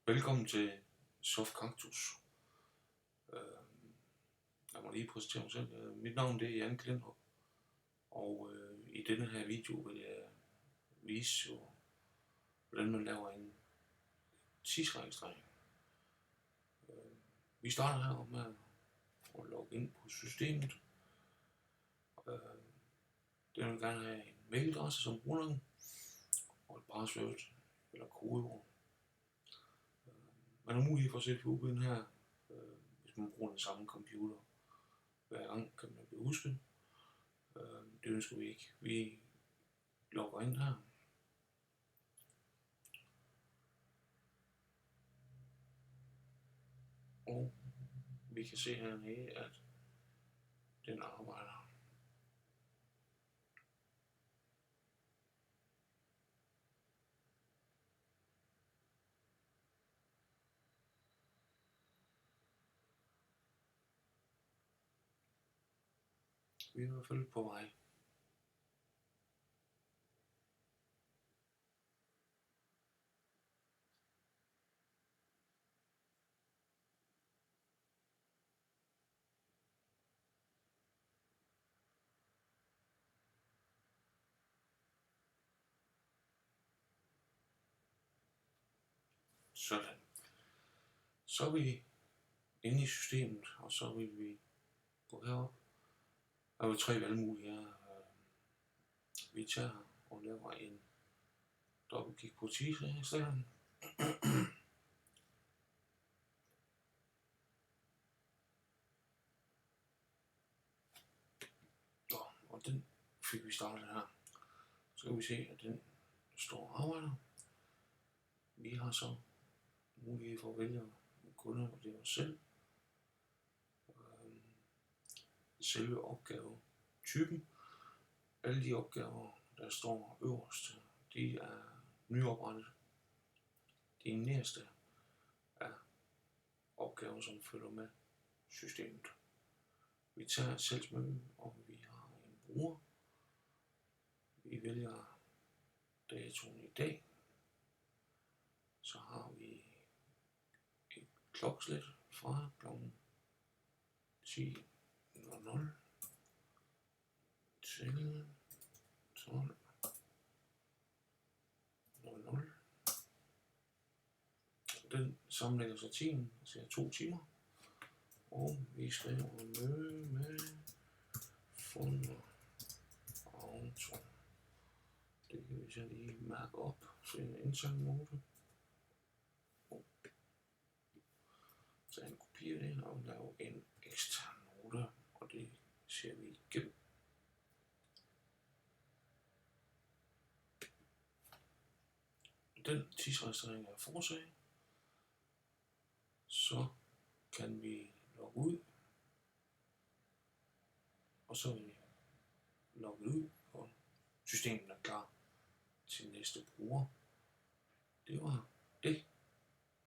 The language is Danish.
Velkommen til Soft Cactus. Jeg må lige præsentere mig selv. Mit navn det er Jan Klintrup, og i denne her video vil jeg vise, hvordan man laver en tidsregistrering. Vi starter her med at logge ind på systemet. Det vil gerne have en mailadresse som brugernavn og et password eller kodeord. Man har mulighed for at sætte UBIN her, hvis man bruger den samme computer. Hver gang kan man blive husket. Det ønsker vi ikke. Vi logger ind her. Og vi kan se hernede, at den arbejder. Vi er i hvert fald på vej. Sådan. Så er vi inde i systemet, og så vil vi gå herop. Der er jo 3 valgmuligheder. Vi tager og laver en dobbeltklik på tidsregistreringen. Og den fik vi startet her. Så kan vi se, at den står og arbejder. Vi har så mulighed for at vælge en kunde, og det er os selv. Selve opgavetypen. Alle de opgaver, der står øverst, de er nyoprettet. De nærmeste er opgaver, som følger med systemet. Vi tager et salgsmøde, og vi har en bruger. Vi vælger datoen i dag. Så har vi et klokkeslæt fra kl. 10:00 til 12:00. Den sammenlægger så tiden, altså 2 timer. Og vi skriver møde med Funder Auto. Det kan vi så lige mærke op til en intern note. Så jeg kopierer det og laver en ekstern note, og det ser vi igennem. Den tidsregistrering er foretaget. Så kan vi logge ud, og så vil vi logge ud, og systemet er klar til næste bruger. Det var det.